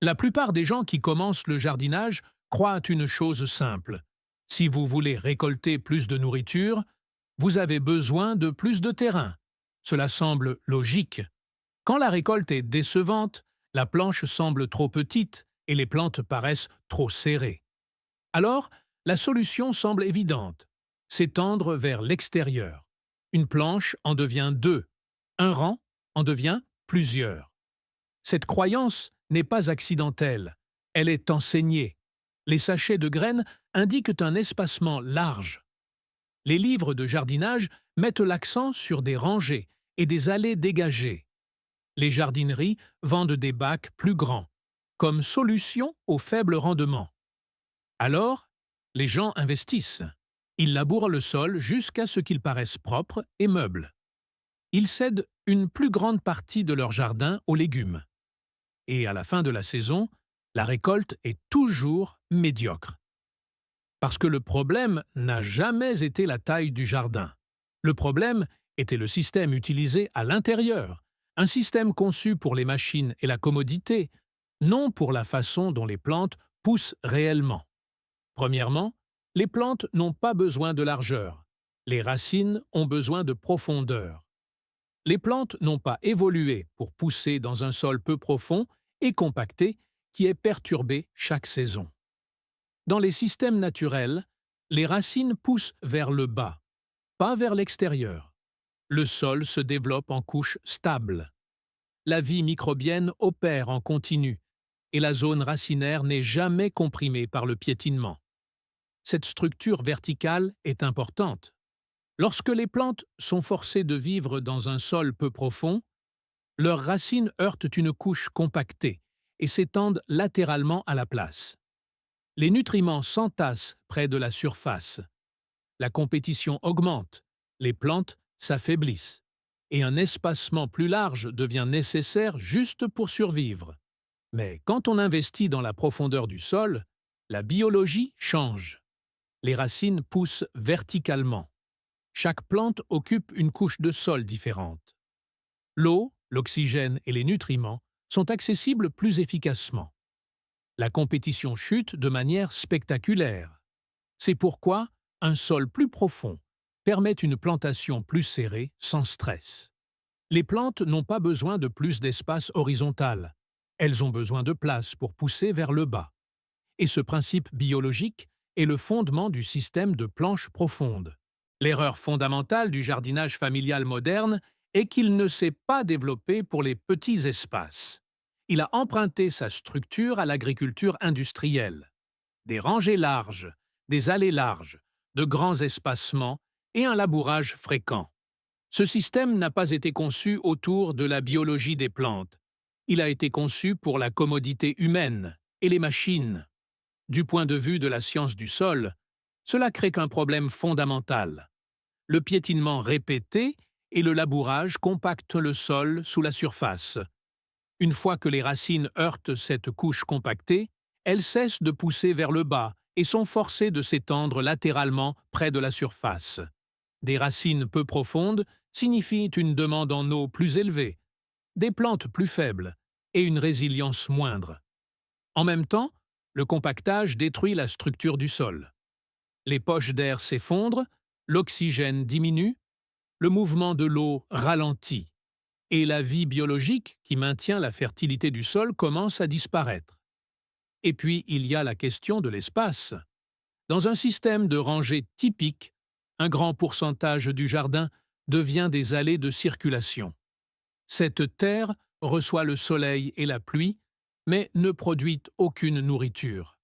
La plupart des gens qui commencent le jardinage croient une chose simple. Si vous voulez récolter plus de nourriture, vous avez besoin de plus de terrain. Cela semble logique. Quand la récolte est décevante, la planche semble trop petite et les plantes paraissent trop serrées. Alors, la solution semble évidente. S'étendre vers l'extérieur. Une planche en devient deux. Un rang en devient plusieurs. Cette croyance n'est pas accidentelle, elle est enseignée. Les sachets de graines indiquent un espacement large. Les livres de jardinage mettent l'accent sur des rangées et des allées dégagées. Les jardineries vendent des bacs plus grands, comme solution au faible rendement. Alors, les gens investissent. Ils labourent le sol jusqu'à ce qu'il paraisse propre et meuble. Ils cèdent une plus grande partie de leur jardin aux légumes. Et à la fin de la saison, la récolte est toujours médiocre. Parce que le problème n'a jamais été la taille du jardin. Le problème était le système utilisé à l'intérieur, un système conçu pour les machines et la commodité, non pour la façon dont les plantes poussent réellement. Premièrement, les plantes n'ont pas besoin de largeur. Les racines ont besoin de profondeur. Les plantes n'ont pas évolué pour pousser dans un sol peu profond et compacté qui est perturbé chaque saison. Dans les systèmes naturels, les racines poussent vers le bas, pas vers l'extérieur. Le sol se développe en couches stables. La vie microbienne opère en continu et la zone racinaire n'est jamais comprimée par le piétinement. Cette structure verticale est importante. Lorsque les plantes sont forcées de vivre dans un sol peu profond, leurs racines heurtent une couche compactée et s'étendent latéralement à la place. Les nutriments s'entassent près de la surface. La compétition augmente, les plantes s'affaiblissent, et un espacement plus large devient nécessaire juste pour survivre. Mais quand on investit dans la profondeur du sol, la biologie change. Les racines poussent verticalement. Chaque plante occupe une couche de sol différente. L'eau, l'oxygène et les nutriments sont accessibles plus efficacement. La compétition chute de manière spectaculaire. C'est pourquoi un sol plus profond permet une plantation plus serrée sans stress. Les plantes n'ont pas besoin de plus d'espace horizontal. Elles ont besoin de place pour pousser vers le bas. Et ce principe biologique est le fondement du système de planches profondes. L'erreur fondamentale du jardinage familial moderne est qu'il ne s'est pas développé pour les petits espaces. Il a emprunté sa structure à l'agriculture industrielle. Des rangées larges, des allées larges, de grands espacements et un labourage fréquent. Ce système n'a pas été conçu autour de la biologie des plantes. Il a été conçu pour la commodité humaine et les machines. Du point de vue de la science du sol, cela crée qu'un problème fondamental. Le piétinement répété et le labourage compactent le sol sous la surface. Une fois que les racines heurtent cette couche compactée, elles cessent de pousser vers le bas et sont forcées de s'étendre latéralement près de la surface. Des racines peu profondes signifient une demande en eau plus élevée, des plantes plus faibles et une résilience moindre. En même temps, le compactage détruit la structure du sol. Les poches d'air s'effondrent, l'oxygène diminue, le mouvement de l'eau ralentit, et la vie biologique qui maintient la fertilité du sol commence à disparaître. Et puis, il y a la question de l'espace. Dans un système de rangée typique, un grand pourcentage du jardin devient des allées de circulation. Cette terre reçoit le soleil et la pluie, mais ne produit aucune nourriture.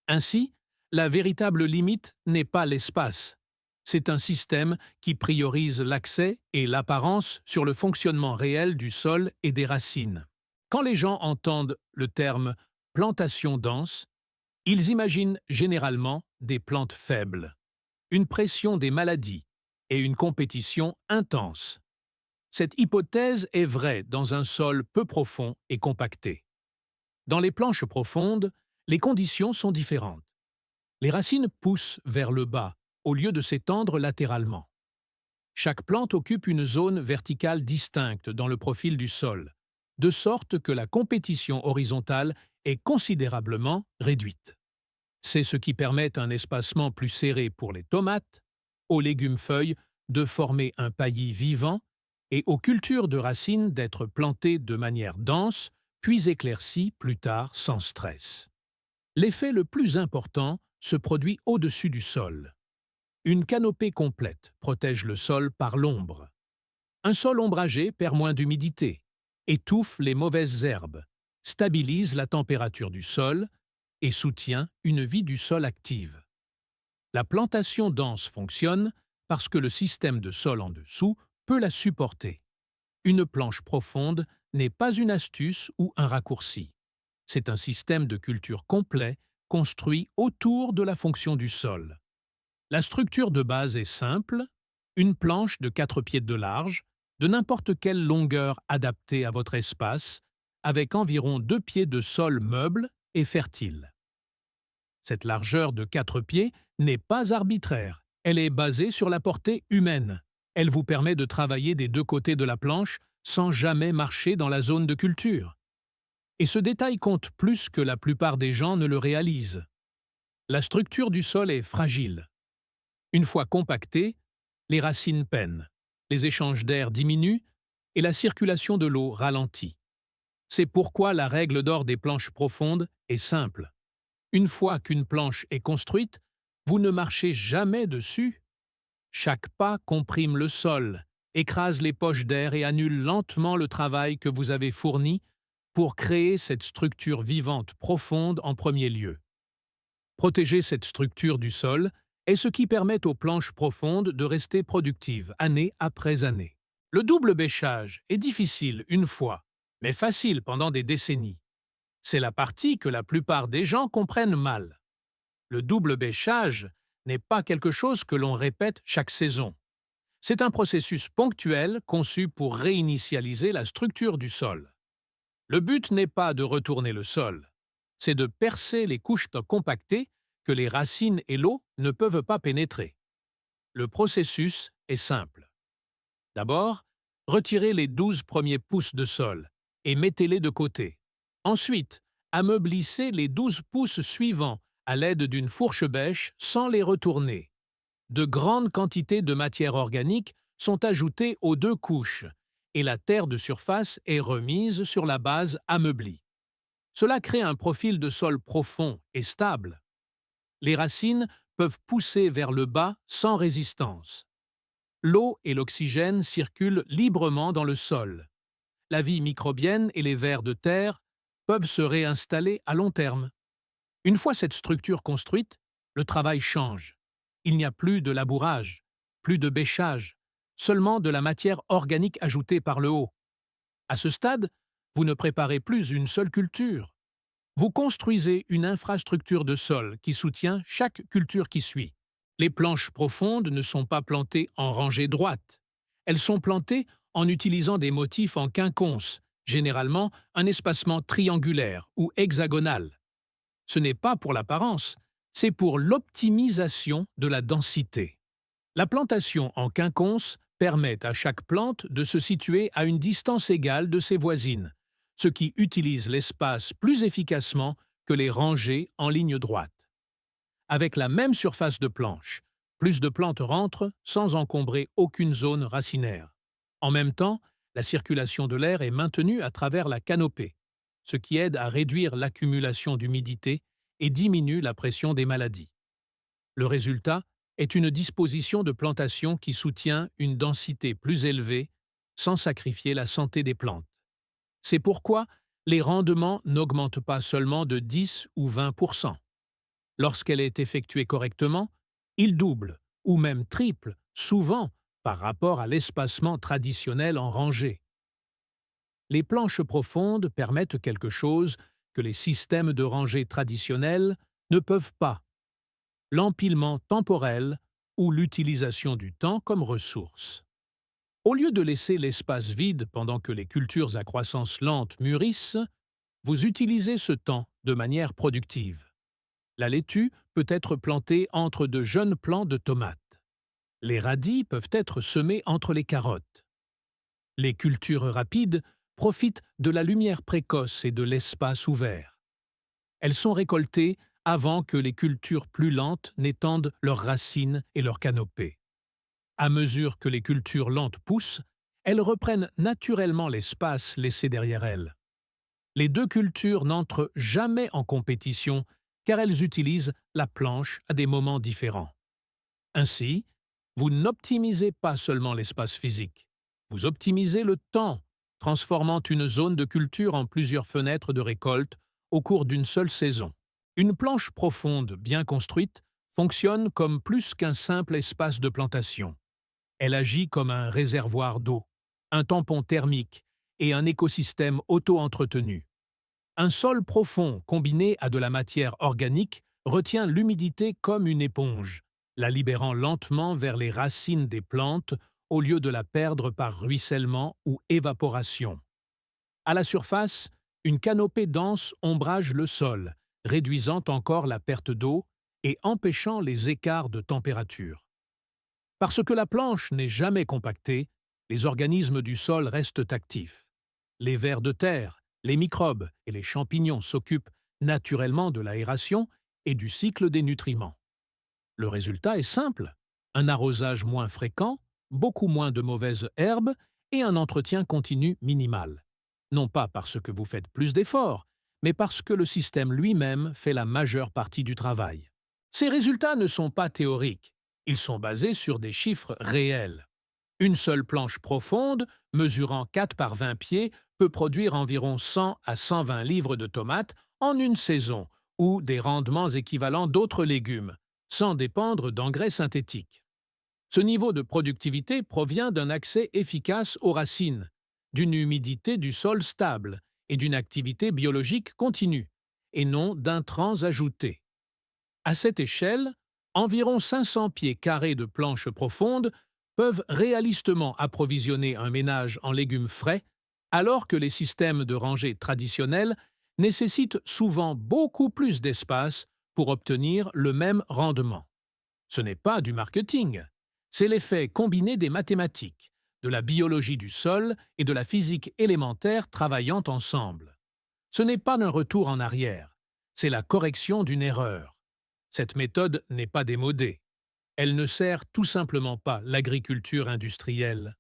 Ainsi, la véritable limite n'est pas l'espace. C'est un système qui priorise l'accès et l'apparence sur le fonctionnement réel du sol et des racines. Quand les gens entendent le terme « plantation dense », ils imaginent généralement des plantes faibles, une pression des maladies et une compétition intense. Cette hypothèse est vraie dans un sol peu profond et compacté. Dans les planches profondes, les conditions sont différentes. Les racines poussent vers le bas au lieu de s'étendre latéralement. Chaque plante occupe une zone verticale distincte dans le profil du sol, de sorte que la compétition horizontale est considérablement réduite. C'est ce qui permet un espacement plus serré pour les tomates, aux légumes-feuilles de former un paillis vivant et aux cultures de racines d'être plantées de manière dense, puis éclaircies plus tard sans stress. L'effet le plus important se produit au-dessus du sol. Une canopée complète protège le sol par l'ombre. Un sol ombragé perd moins d'humidité, étouffe les mauvaises herbes, stabilise la température du sol et soutient une vie du sol active. La plantation dense fonctionne parce que le système de sol en dessous peut la supporter. Une planche profonde n'est pas une astuce ou un raccourci. C'est un système de culture complet construit autour de la fonction du sol. La structure de base est simple, une planche de 4 pieds de large, de n'importe quelle longueur adaptée à votre espace, avec environ 2 pieds de sol meuble et fertile. Cette largeur de 4 pieds n'est pas arbitraire, elle est basée sur la portée humaine. Elle vous permet de travailler des deux côtés de la planche sans jamais marcher dans la zone de culture. Et ce détail compte plus que la plupart des gens ne le réalisent. La structure du sol est fragile. Une fois compactée, les racines peinent, les échanges d'air diminuent et la circulation de l'eau ralentit. C'est pourquoi la règle d'or des planches profondes est simple. Une fois qu'une planche est construite, vous ne marchez jamais dessus. Chaque pas comprime le sol, écrase les poches d'air et annule lentement le travail que vous avez fourni pour créer cette structure vivante profonde en premier lieu. Protéger cette structure du sol est ce qui permet aux planches profondes de rester productives année après année. Le double bêchage est difficile une fois, mais facile pendant des décennies. C'est la partie que la plupart des gens comprennent mal. Le double bêchage n'est pas quelque chose que l'on répète chaque saison. C'est un processus ponctuel conçu pour réinitialiser la structure du sol. Le but n'est pas de retourner le sol, c'est de percer les couches compactées que les racines et l'eau ne peuvent pas pénétrer. Le processus est simple. D'abord, retirez les 12 premiers pouces de sol et mettez-les de côté. Ensuite, ameublissez les 12 pouces suivants à l'aide d'une fourche-bêche sans les retourner. De grandes quantités de matière organique sont ajoutées aux deux couches et la terre de surface est remise sur la base ameublie. Cela crée un profil de sol profond et stable. Les racines peuvent pousser vers le bas sans résistance. L'eau et l'oxygène circulent librement dans le sol. La vie microbienne et les vers de terre peuvent se réinstaller à long terme. Une fois cette structure construite, le travail change. Il n'y a plus de labourage, plus de bêchage, seulement de la matière organique ajoutée par le haut. À ce stade, vous ne préparez plus une seule culture. Vous construisez une infrastructure de sol qui soutient chaque culture qui suit. Les planches profondes ne sont pas plantées en rangée droite. Elles sont plantées en utilisant des motifs en quinconce, généralement un espacement triangulaire ou hexagonal. Ce n'est pas pour l'apparence, c'est pour l'optimisation de la densité. La plantation en quinconce permet à chaque plante de se situer à une distance égale de ses voisines, ce qui utilise l'espace plus efficacement que les rangées en ligne droite. Avec la même surface de planche, plus de plantes rentrent sans encombrer aucune zone racinaire. En même temps, la circulation de l'air est maintenue à travers la canopée, ce qui aide à réduire l'accumulation d'humidité et diminue la pression des maladies. Le résultat est une disposition de plantation qui soutient une densité plus élevée sans sacrifier la santé des plantes. C'est pourquoi les rendements n'augmentent pas seulement de 10 ou 20%. Lorsqu'elle est effectuée correctement, ils doublent ou même triplent, souvent par rapport à l'espacement traditionnel en rangée. Les planches profondes permettent quelque chose que les systèmes de rangée traditionnels ne peuvent pas: l'empilement temporel ou l'utilisation du temps comme ressource. Au lieu de laisser l'espace vide pendant que les cultures à croissance lente mûrissent, vous utilisez ce temps de manière productive. La laitue peut être plantée entre de jeunes plants de tomates. Les radis peuvent être semés entre les carottes. Les cultures rapides profitent de la lumière précoce et de l'espace ouvert. Elles sont récoltées avant que les cultures plus lentes n'étendent leurs racines et leurs canopées. À mesure que les cultures lentes poussent, elles reprennent naturellement l'espace laissé derrière elles. Les deux cultures n'entrent jamais en compétition car elles utilisent la planche à des moments différents. Ainsi, vous n'optimisez pas seulement l'espace physique, vous optimisez le temps, transformant une zone de culture en plusieurs fenêtres de récolte au cours d'une seule saison. Une planche profonde bien construite fonctionne comme plus qu'un simple espace de plantation. Elle agit comme un réservoir d'eau, un tampon thermique et un écosystème auto-entretenu. Un sol profond combiné à de la matière organique retient l'humidité comme une éponge, la libérant lentement vers les racines des plantes au lieu de la perdre par ruissellement ou évaporation. À la surface, une canopée dense ombrage le sol, réduisant encore la perte d'eau et empêchant les écarts de température. Parce que la planche n'est jamais compactée, les organismes du sol restent actifs. Les vers de terre, les microbes et les champignons s'occupent naturellement de l'aération et du cycle des nutriments. Le résultat est simple, un arrosage moins fréquent, beaucoup moins de mauvaises herbes et un entretien continu minimal. Non pas parce que vous faites plus d'efforts, mais parce que le système lui-même fait la majeure partie du travail. Ces résultats ne sont pas théoriques, ils sont basés sur des chiffres réels. Une seule planche profonde, mesurant 4 par 20 pieds, peut produire environ 100 à 120 livres de tomates en une saison, ou des rendements équivalents d'autres légumes, sans dépendre d'engrais synthétiques. Ce niveau de productivité provient d'un accès efficace aux racines, d'une humidité du sol stable et d'une activité biologique continue, et non d'intrants ajoutés. À cette échelle, environ 500 pieds carrés de planches profondes peuvent réalistement approvisionner un ménage en légumes frais, alors que les systèmes de rangée traditionnels nécessitent souvent beaucoup plus d'espace pour obtenir le même rendement. Ce n'est pas du marketing, c'est l'effet combiné des mathématiques, de la biologie du sol et de la physique élémentaire travaillant ensemble. Ce n'est pas un retour en arrière, c'est la correction d'une erreur. Cette méthode n'est pas démodée. Elle ne sert tout simplement pas l'agriculture industrielle.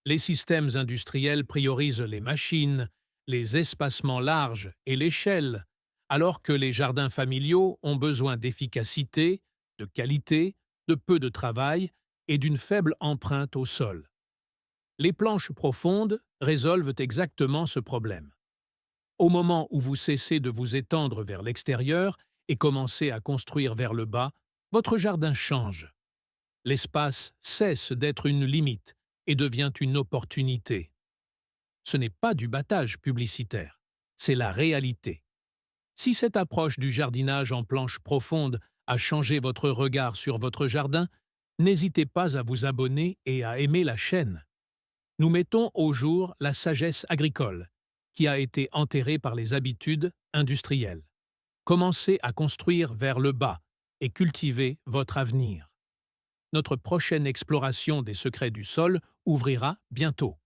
Les systèmes industriels priorisent les machines, les espacements larges et l'échelle, alors que les jardins familiaux ont besoin d'efficacité, de qualité, de peu de travail et d'une faible empreinte au sol. Les planches profondes résolvent exactement ce problème. Au moment où vous cessez de vous étendre vers l'extérieur et commencez à construire vers le bas, votre jardin change. L'espace cesse d'être une limite et devient une opportunité. Ce n'est pas du battage publicitaire, c'est la réalité. Si cette approche du jardinage en planche profonde a changé votre regard sur votre jardin, n'hésitez pas à vous abonner et à aimer la chaîne. Nous mettons au jour la sagesse agricole, qui a été enterrée par les habitudes industrielles. Commencez à construire vers le bas et cultivez votre avenir. Notre prochaine exploration des secrets du sol ouvrira bientôt.